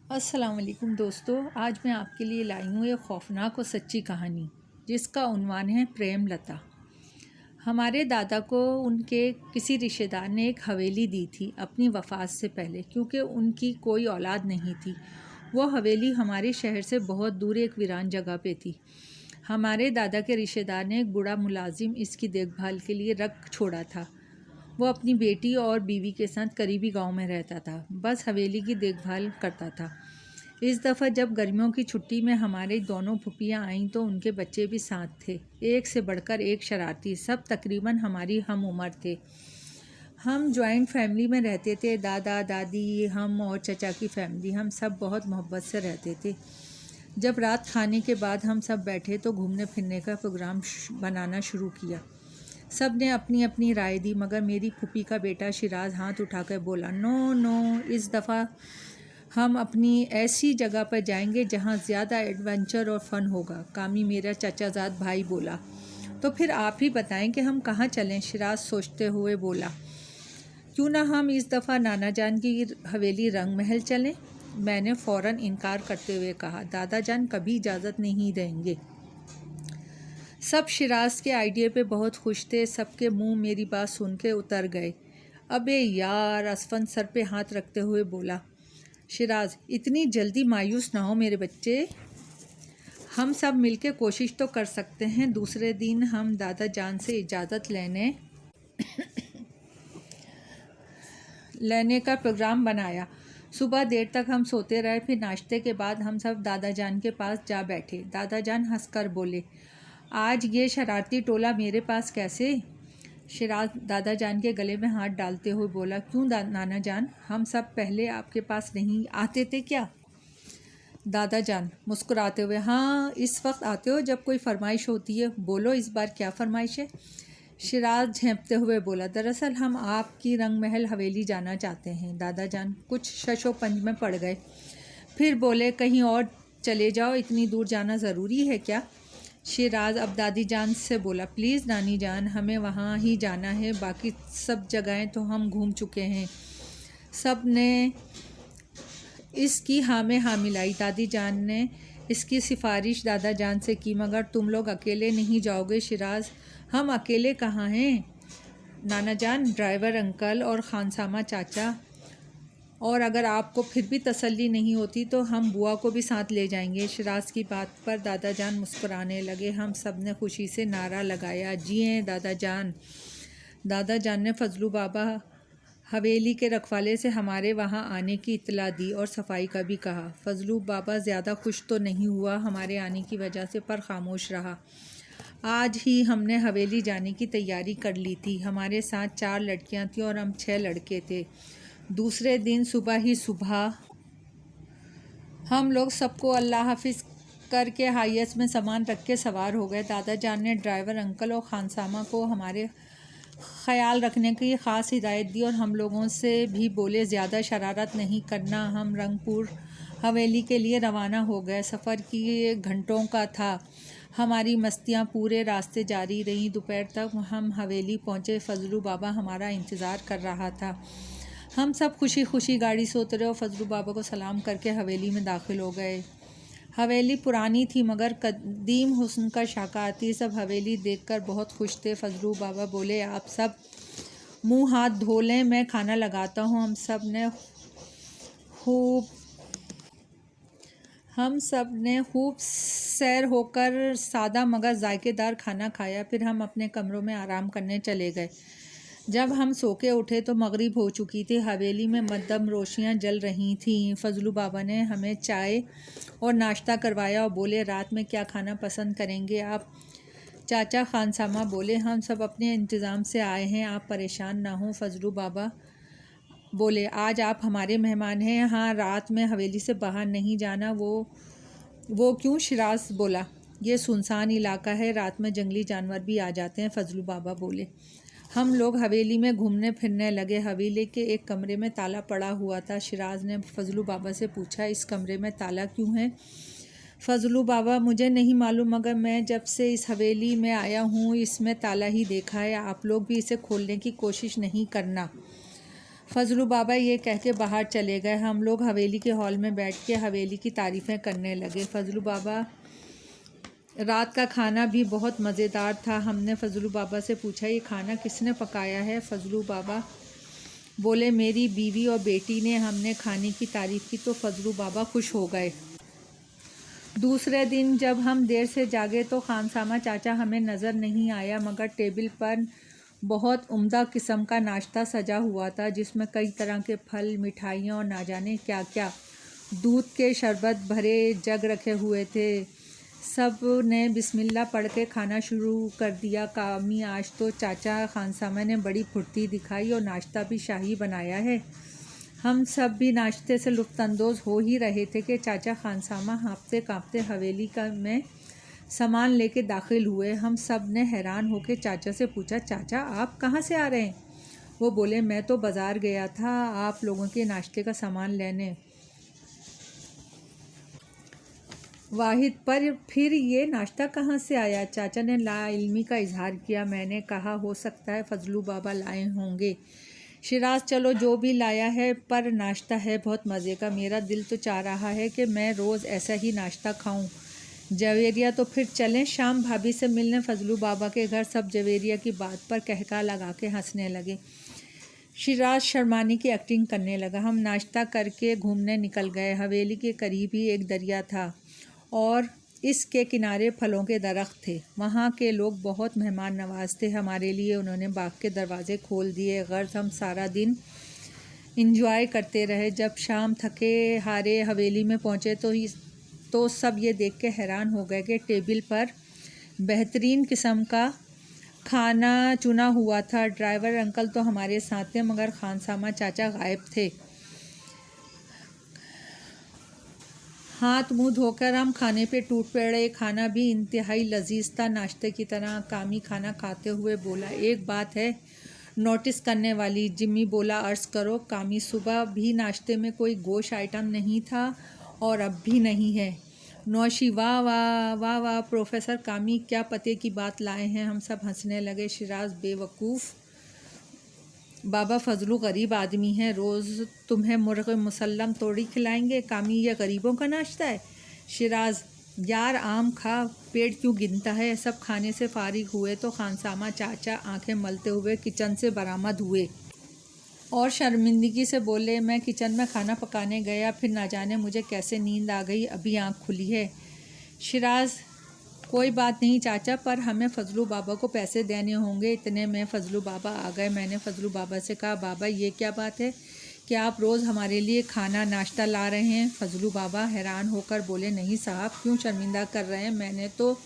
अस्सलाम वालेकुम दोस्तों, आज मैं आपके लिए लाई हूँ एक खौफनाक और सच्ची कहानी जिसका उन्वान है प्रेमलता। हमारे दादा को उनके किसी रिश्तेदार ने एक हवेली दी थी अपनी वफ़ात से पहले, क्योंकि उनकी कोई औलाद नहीं थी। वो हवेली हमारे शहर से बहुत दूर एक वीरान जगह पे थी। हमारे दादा के रिश्तेदार ने एक बूढ़ा मुलाजिम इसकी देखभाल के लिए रख छोड़ा था। वो अपनी बेटी और बीवी के साथ करीबी गांव में रहता था, बस हवेली की देखभाल करता था। इस दफ़ा जब गर्मियों की छुट्टी में हमारे दोनों फुफियाँ आईं तो उनके बच्चे भी साथ थे, एक से बढ़कर एक शरारती। सब तकरीबन हमारी हम उम्र थे। हम जॉइंट फैमिली में रहते थे, दादा दादी, हम और चचा की फैमिली, हम सब बहुत मोहब्बत से रहते थे। जब रात खाने के बाद हम सब बैठे तो घूमने फिरने का प्रोग्राम बनाना शुरू किया। सब ने अपनी अपनी राय दी, मगर मेरी फूफी का बेटा शिराज हाथ उठाकर बोला, नो नो, इस दफ़ा हम अपनी ऐसी जगह पर जाएंगे जहाँ ज़्यादा एडवेंचर और फ़न होगा। कामी मेरा चचाजाद भाई बोला, तो फिर आप ही बताएं कि हम कहाँ चलें। शिराज सोचते हुए बोला, क्यों ना हम इस दफ़ा नाना जान की हवेली रंग महल चलें। मैंने फ़ौरन इनकार करते हुए कहा, दादा जान कभी इजाज़त नहीं देंगे। सब शिराज के आइडिया पे बहुत खुश थे। सबके मुंह मेरी बात सुन के उतर गए। अबे यार, असफन सर पे हाथ रखते हुए बोला शिराज, इतनी जल्दी मायूस ना हो मेरे बच्चे, हम सब मिलके कोशिश तो कर सकते हैं। दूसरे दिन हम दादा जान से इजाज़त लेने का प्रोग्राम बनाया। सुबह देर तक हम सोते रहे, फिर नाश्ते के बाद हम सब दादा जान के पास जा बैठे। दादा जान हंसकर बोले, आज ये शरारती टोला मेरे पास कैसे? शिराज दादा जान के गले में हाथ डालते हुए बोला, क्यों नाना जान, हम सब पहले आपके पास नहीं आते थे क्या? दादा जान मुस्कुराते हुए, हाँ, इस वक्त आते हो जब कोई फरमाइश होती है। बोलो इस बार क्या फरमाइश है? शिराज झेंपते हुए बोला, दरअसल हम आपकी रंग महल हवेली जाना चाहते हैं। दादा जान कुछ शशोपंज में पड़ गए, फिर बोले, कहीं और चले जाओ, इतनी दूर जाना ज़रूरी है क्या? शिराज अब दादी जान से बोला, प्लीज़ नानी जान, हमें वहाँ ही जाना है, बाकी सब जगहें तो हम घूम चुके हैं। सब ने इसकी हाँ में हाँ मिलाई। दादी जान ने इसकी सिफारिश दादा जान से की, मगर तुम लोग अकेले नहीं जाओगे शिराज। हम अकेले कहाँ हैं नाना जान, ड्राइवर अंकल और खानसामा चाचा, और अगर आपको फिर भी तसल्ली नहीं होती तो हम बुआ को भी साथ ले जाएंगे। शिराज की बात पर दादा जान मुस्कुराने लगे। हम सब ने खुशी से नारा लगाया, जिए दादा जान। दादा जान ने फजलू बाबा हवेली के रखवाले से हमारे वहाँ आने की इत्तला दी और सफाई का भी कहा। फजलू बाबा ज़्यादा खुश तो नहीं हुआ हमारे आने की वजह से, पर खामोश रहा। आज ही हमने हवेली जाने की तैयारी कर ली थी। हमारे साथ 4 लड़कियां थीं और हम 6 लड़के थे। दूसरे दिन सुबह हम लोग सबको अल्लाह हाफिज़ करके हाईएस में सामान रख के सवार हो गए। दादा जान ने ड्राइवर अंकल और खानसामा को हमारे ख्याल रखने की ख़ास हिदायत दी और हम लोगों से भी बोले, ज़्यादा शरारत नहीं करना। हम रंगपुर हवेली के लिए रवाना हो गए। सफ़र की घंटों का था। हमारी मस्तियाँ पूरे रास्ते जारी रहीं। दोपहर तक हम हवेली पहुँचे। फजलू बाबा हमारा इंतज़ार कर रहा था। हम सब खुशी खुशी गाड़ी से उतरे और फजलू बाबा को सलाम करके हवेली में दाखिल हो गए। हवेली पुरानी थी मगर कदीम हुस्न का शाकार थी। सब हवेली देखकर बहुत खुश थे। फजलू बाबा बोले, आप सब मुंह हाथ धो लें, मैं खाना लगाता हूँ। हम सब ने खूब सैर होकर सादा मगर जायकेदार खाना खाया। फिर हम अपने कमरों में आराम करने चले गए। जब हम सो के उठे तो मगरिब हो चुकी थी। हवेली में मद्दम रोशनियाँ जल रही थीं। फजलू बाबा ने हमें चाय और नाश्ता करवाया और बोले, रात में क्या खाना पसंद करेंगे आप? चाचा खानसामा बोले, हम सब अपने इंतज़ाम से आए हैं, आप परेशान ना हों। फजलू बाबा बोले, आज आप हमारे मेहमान हैं। हाँ, रात में हवेली से बाहर नहीं जाना। वो क्यों? शिराज बोला, ये सुनसान इलाका है, रात में जंगली जानवर भी आ जाते हैं। फजलू बाबा बोले। हम लोग हवेली में घूमने फिरने लगे। हवेली के एक कमरे में ताला पड़ा हुआ था। शिराज ने फजलू बाबा से पूछा, इस कमरे में ताला क्यों है? फजलू बाबा, मुझे नहीं मालूम, मगर मैं जब से इस हवेली में आया हूँ इसमें ताला ही देखा है। आप लोग भी इसे खोलने की कोशिश नहीं करना। फजलू बाबा ये कह के बाहर चले गए। हम लोग हवेली के हॉल में बैठ के हवेली की तारीफ़ें करने लगे। फजलू बाबा रात का खाना भी बहुत मज़ेदार था। हमने फजलू बाबा से पूछा ये खाना किसने पकाया है। फजलू बाबा बोले मेरी बीवी और बेटी ने। हमने खाने की तारीफ़ की तो फजलू बाबा खुश हो गए। दूसरे दिन जब हम देर से जागे तो खानसामा चाचा हमें नज़र नहीं आया, मगर टेबल पर बहुत उम्दा किस्म का नाश्ता सजा हुआ था, जिसमें कई तरह के फल, मिठाइयाँ और ना जाने क्या क्या। दूध के शरबत भरे जग रखे हुए थे। सब ने बिस्मिल्लाह पढ़ के खाना शुरू कर दिया। कामी आज तो चाचा खानसामा ने बड़ी फुर्ती दिखाई और नाश्ता भी शाही बनाया है। हम सब भी नाश्ते से लुत्फ़अंदोज़ हो ही रहे थे कि चाचा खानसामा हाँफते काँपते हवेली में सामान लेके दाखिल हुए। हम सब ने हैरान होकर चाचा से पूछा, चाचा आप कहाँ से आ रहे हैं? वो बोले मैं तो बाज़ार गया था आप लोगों के नाश्ते का सामान लेने। वाहिद पर फिर ये नाश्ता कहाँ से आया? चाचा ने लाइल्मी का इजहार किया। मैंने कहा हो सकता है फजलू बाबा लाए होंगे। शिराज चलो जो भी लाया है, पर नाश्ता है बहुत मज़े का। मेरा दिल तो चाह रहा है कि मैं रोज़ ऐसा ही नाश्ता खाऊं। जवेरिया तो फिर चलें शाम भाभी से मिलने फजलू बाबा के घर। सब जवेरिया की बात पर कहका लगा के हंसने लगे। शिराज शर्मानी की एक्टिंग करने लगा। हम नाश्ता करके घूमने निकल गए। हवेली के करीब ही एक दरिया था और इसके किनारे फलों के दरख्त थे। वहाँ के लोग बहुत मेहमान नवाज थे हमारे लिए। उन्होंने बाग के दरवाज़े खोल दिए। गर्ज हम सारा दिन इंजॉय करते रहे। जब शाम थके हारे हवेली में पहुँचे तो सब ये देख के हैरान हो गए कि टेबल पर बेहतरीन किस्म का खाना चुना हुआ था। ड्राइवर अंकल तो हमारे साथ थे, मगर खानसामा चाचा गायब थे। हाथ मुंह धोकर हम खाने पे टूट पड़े। खाना भी इंतहाई लजीज था, नाश्ते की तरह। कामी खाना खाते हुए बोला, एक बात है नोटिस करने वाली। जिम्मी बोला, अर्ज़ करो। कामी, सुबह भी नाश्ते में कोई गोश्त आइटम नहीं था और अब भी नहीं है। नौशी, वाह वाह वाह वाह प्रोफेसर कामी, क्या पते की बात लाए हैं। हम सब हंसने लगे। शिराज, बेवकूफ़ बाबा फजलू गरीब आदमी हैं, रोज़ तुम्हें मुर्ग़ मुसल्लम तोड़ी खिलाएंगे। कामी, यह गरीबों का नाश्ता है। शिराज, यार आम खा, पेट क्यों गिनता है। सब खाने से फारिग हुए तो खानसामा चाचा आंखें मलते हुए किचन से बरामद हुए और शर्मिंदगी से बोले, मैं किचन में खाना पकाने गया, फिर ना जाने मुझे कैसे नींद आ गई, अभी आँख खुली है। शिराज, कोई बात नहीं चाचा, पर हमें फजलू बाबा को पैसे देने होंगे। इतने में फजलू बाबा आ गए। मैंने फजलू बाबा से कहा, बाबा ये क्या बात है कि आप रोज़ हमारे लिए खाना नाश्ता ला रहे हैं? फजलू बाबा हैरान होकर बोले, नहीं साहब, क्यों शर्मिंदा कर रहे हैं, मैंने तो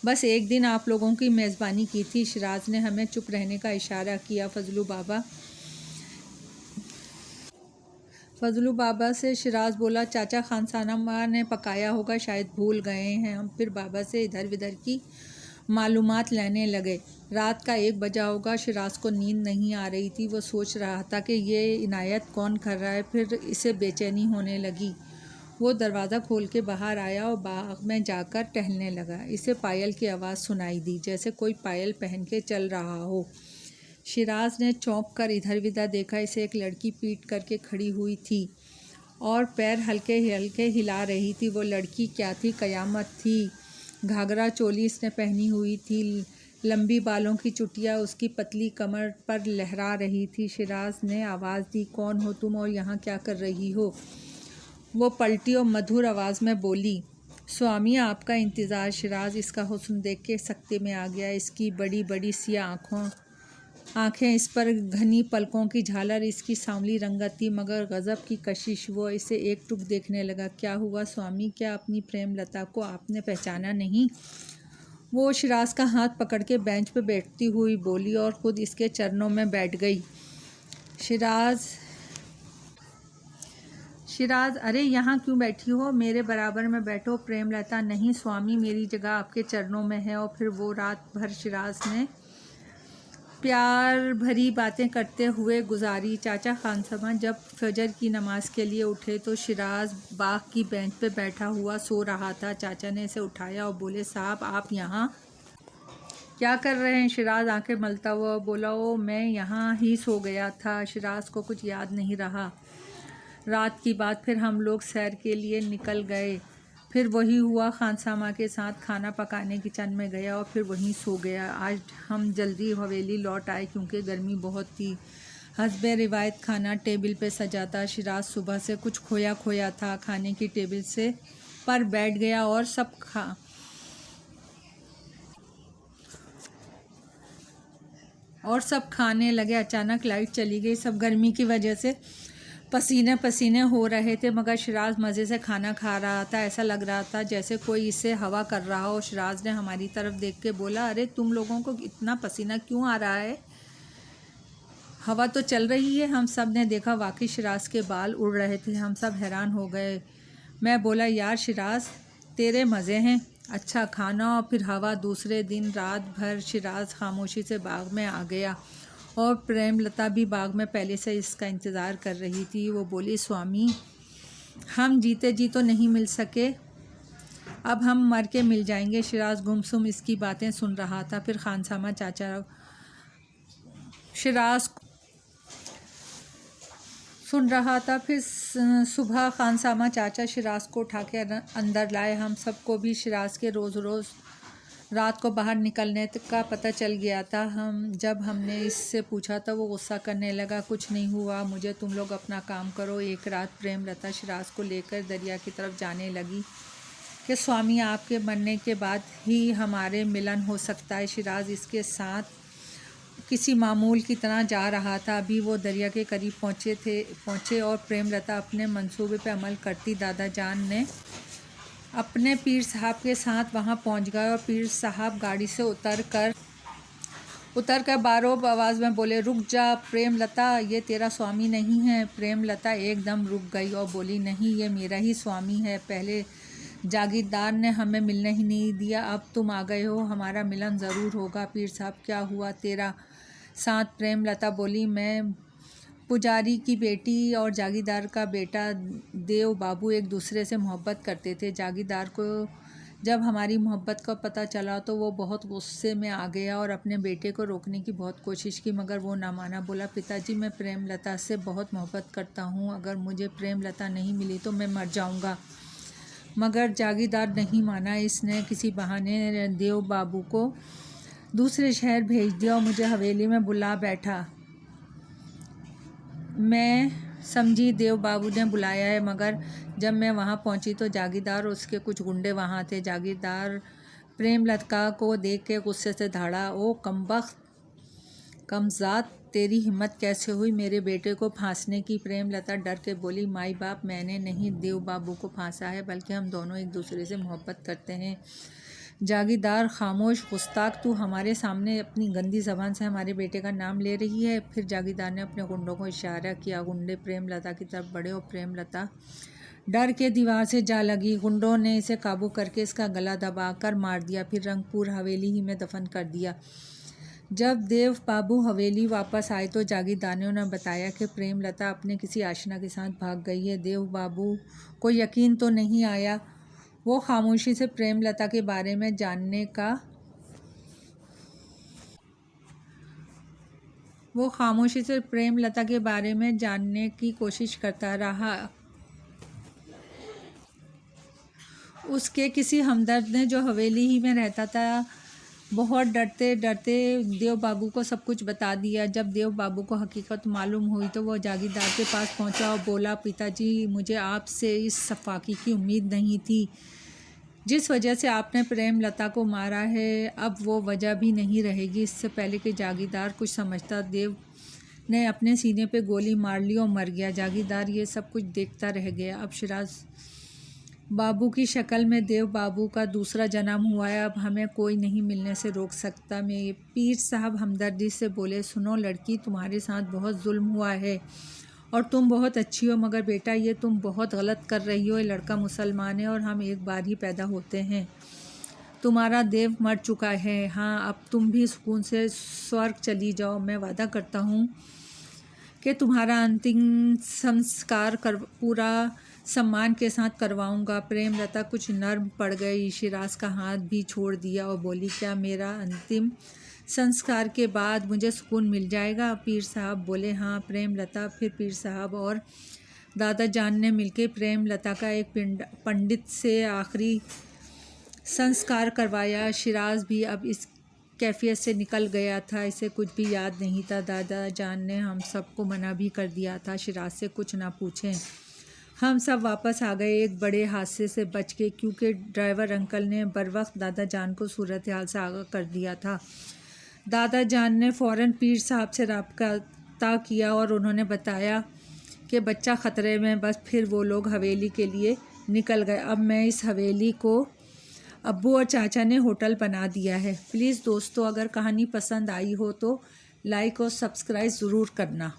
बस एक दिन आप लोगों की मेज़बानी की थी। शिराज ने हमें चुप रहने का इशारा किया। फजलू बाबा से शिराज बोला, चाचा खानसामा ने पकाया होगा, शायद भूल गए हैं। हम फिर बाबा से इधर उधर की मालूमात लेने लगे। रात का 1 बजा होगा। शिराज को नींद नहीं आ रही थी। वो सोच रहा था कि ये इनायत कौन कर रहा है। फिर इसे बेचैनी होने लगी। वो दरवाज़ा खोल के बाहर आया और बाग में जाकर टहलने लगा। इसे पायल की आवाज़ सुनाई दी, जैसे कोई पायल पहन के चल रहा हो। शिराज ने चौंक कर इधर उधर देखा। इसे एक लड़की पीट करके खड़ी हुई थी और पैर हल्के हल्के हिला रही थी। वो लड़की क्या थी, कयामत थी। घाघरा चोली इसने पहनी हुई थी। लंबी बालों की चुटिया उसकी पतली कमर पर लहरा रही थी। शिराज ने आवाज़ दी, कौन हो तुम और यहाँ क्या कर रही हो? वो पलटी और मधुर आवाज़ में बोली, स्वामी आपका इंतज़ार। शिराज इसका हुस्न देख के सकते में आ गया। इसकी बड़ी बड़ी सी आँखें, इस पर घनी पलकों की झालर, इसकी सांवली रंगत थी मगर गज़ब की कशिश। वो इसे एक टुक देखने लगा। क्या हुआ स्वामी, क्या अपनी प्रेमलता को आपने पहचाना नहीं? वो शिराज का हाथ पकड़ के बेंच पे बैठती हुई बोली और ख़ुद इसके चरणों में बैठ गई। शिराज, अरे यहाँ क्यों बैठी हो, मेरे बराबर में बैठो। प्रेमलता, नहीं स्वामी, मेरी जगह आपके चरणों में है। और फिर वो रात भर शिराज ने प्यार भरी बातें करते हुए गुजारी। चाचा खानसामा जब फजर की नमाज़ के लिए उठे तो शिराज बाग की बेंच पे बैठा हुआ सो रहा था। चाचा ने इसे उठाया और बोले, साहब आप यहाँ क्या कर रहे हैं? शिराज आंखें मलता हुआ बोला, ओ मैं यहाँ ही सो गया था। शिराज को कुछ याद नहीं रहा। रात की बात, फिर हम लोग सैर के लिए निकल गए। फिर वही हुआ, खानसामा के साथ खाना पकाने किचन में गया और फिर वहीं सो गया। आज हम जल्दी हवेली लौट आए क्योंकि गर्मी बहुत थी। हस्बे रिवायत खाना टेबल पे सजा था। शिराज सुबह से कुछ खोया खोया था। खाने की टेबल से पर बैठ गया और सब खाने लगे। अचानक लाइट चली गई। सब गर्मी की वजह से पसीने पसीने हो रहे थे, मगर शिराज मज़े से खाना खा रहा था। ऐसा लग रहा था जैसे कोई इससे हवा कर रहा हो। शिराज ने हमारी तरफ देख के बोला, अरे तुम लोगों को इतना पसीना क्यों आ रहा है? हवा तो चल रही है। हम सब ने देखा, वाकई शिराज के बाल उड़ रहे थे। हम सब हैरान हो गए। मैं बोला, यार शिराज तेरे मज़े हैं, अच्छा खाना और फिर हवा। दूसरे दिन रात भर शिराज खामोशी से बाग में आ गया और प्रेमलता भी बाग में पहले से इसका इंतज़ार कर रही थी। वो बोली, स्वामी हम जीते जी तो नहीं मिल सके, अब हम मर के मिल जाएंगे। शिराज गुमसुम इसकी बातें सुन रहा था। फिर खानसामा चाचा शिराज सुन रहा था। फिर सुबह खानसामा चाचा शिराज को उठा के अंदर लाए। हम सबको भी शिराज के रोज़ रात को बाहर निकलने का पता चल गया था। जब हमने इससे पूछा था, वो गुस्सा करने लगा, कुछ नहीं हुआ, मुझे तुम लोग अपना काम करो। एक रात प्रेमलता शिराज को लेकर दरिया की तरफ जाने लगी कि स्वामी आपके मरने के बाद ही हमारे मिलन हो सकता है। शिराज इसके साथ किसी मामूल की तरह जा रहा था। अभी वो दरिया के करीब पहुँचे और प्रेमलता अपने मंसूबे पे अमल करती। दादा जान ने अपने पीर साहब के साथ वहाँ पहुँच गए और पीर साहब गाड़ी से उतर कर बारोब आवाज़ में बोले, रुक जा प्रेमलता, ये तेरा स्वामी नहीं है। प्रेमलता एकदम रुक गई और बोली, नहीं ये मेरा ही स्वामी है। पहले जागीरदार ने हमें मिलने ही नहीं दिया, अब तुम आ गए हो, हमारा मिलन ज़रूर होगा। पीर साहब क्या हुआ तेरा साथ? प्रेमलता बोली, मैं पुजारी की बेटी और जागीरदार का बेटा देव बाबू एक दूसरे से मोहब्बत करते थे। जागीरदार को जब हमारी मोहब्बत का पता चला तो वो बहुत गुस्से में आ गया और अपने बेटे को रोकने की बहुत कोशिश की, मगर वो ना माना। बोला, पिताजी मैं प्रेमलता से बहुत मोहब्बत करता हूँ, अगर मुझे प्रेमलता नहीं मिली तो मैं मर जाऊँगा। मगर जागीरदार नहीं माना। इसने किसी बहाने देव बाबू को दूसरे शहर भेज दिया और मुझे हवेली में बुला बैठा। मैं समझी देव बाबू ने बुलाया है, मगर जब मैं वहाँ पहुँची तो जागीरदार और उसके कुछ गुंडे वहाँ थे। जागीरदार प्रेमलता को देख के गुस्से से धाड़ा, ओ कमबख्त कमज़ात, तेरी हिम्मत कैसे हुई मेरे बेटे को फांसने की? प्रेमलता डर के बोली, माई बाप मैंने नहीं देव बाबू को फांसा है, बल्कि हम दोनों एक दूसरे से मोहब्बत करते हैं। जागीरदार, खामोश गुस्ताख, तू हमारे सामने अपनी गंदी ज़बान से हमारे बेटे का नाम ले रही है। फिर जागीरदार ने अपने गुंडों को इशारा किया। गुंडे प्रेमलता की तरफ बढ़े और प्रेमलता डर के दीवार से जा लगी। गुंडों ने इसे काबू करके इसका गला दबाकर मार दिया, फिर रंगपुर हवेली ही में दफन कर दिया। जब देव बाबू हवेली वापस आए तो जागीरदारों ने बताया कि प्रेमलता अपने किसी आशना के साथ भाग गई है। देव बाबू को यकीन तो नहीं आया। वो खामोशी से प्रेमलता के बारे में जानने की कोशिश करता रहा। उसके किसी हमदर्द ने, जो हवेली ही में रहता था, बहुत डरते डरते देव बाबू को सब कुछ बता दिया। जब देव बाबू को हकीकत मालूम हुई तो वो जागीरदार के पास पहुंचा और बोला, पिताजी मुझे आपसे इस सफाकी की उम्मीद नहीं थी। जिस वजह से आपने प्रेमलता को मारा है, अब वो वजह भी नहीं रहेगी। इससे पहले कि जागीरदार कुछ समझता, देव ने अपने सीने पे गोली मार ली और मर गया। जागीरदार ये सब कुछ देखता रह गया। अब शिराज बाबू की शक्ल में देव बाबू का दूसरा जन्म हुआ है। अब हमें कोई नहीं मिलने से रोक सकता। मैं पीर साहब हमदर्दी से बोले, सुनो लड़की, तुम्हारे साथ बहुत जुल्म हुआ है और तुम बहुत अच्छी हो, मगर बेटा ये तुम बहुत गलत कर रही हो। ये लड़का मुसलमान है और हम एक बार ही पैदा होते हैं। तुम्हारा देव मर चुका है। हाँ, अब तुम भी सुकून से स्वर्ग चली जाओ। मैं वादा करता हूँ कि तुम्हारा अंतिम संस्कार पूरा सम्मान के साथ करवाऊंगा। प्रेमलता कुछ नर्म पड़ गई। शिराज का हाथ भी छोड़ दिया और बोली, क्या मेरा अंतिम संस्कार के बाद मुझे सुकून मिल जाएगा? पीर साहब बोले, हाँ प्रेमलता। फिर पीर साहब और दादा जान ने मिलकर प्रेमलता का एक पंडित से आखिरी संस्कार करवाया। शिराज भी अब इस कैफियत से निकल गया था, इसे कुछ भी याद नहीं था। दादा जान ने हम सबको मना भी कर दिया था, शिराज से कुछ ना पूछें। हम सब वापस आ गए एक बड़े हादसे से बच के, क्योंकि ड्राइवर अंकल ने बर वक्त दादा जान को सूरत हाल से आगाह कर दिया था। दादा जान ने फ़ौरन पीर साहब से रब्ता किया और उन्होंने बताया कि बच्चा ख़तरे में। बस फिर वो लोग हवेली के लिए निकल गए। अब मैं इस हवेली को अब्बू और चाचा ने होटल बना दिया है। प्लीज़ दोस्तों, अगर कहानी पसंद आई हो तो लाइक और सब्सक्राइब ज़रूर करना।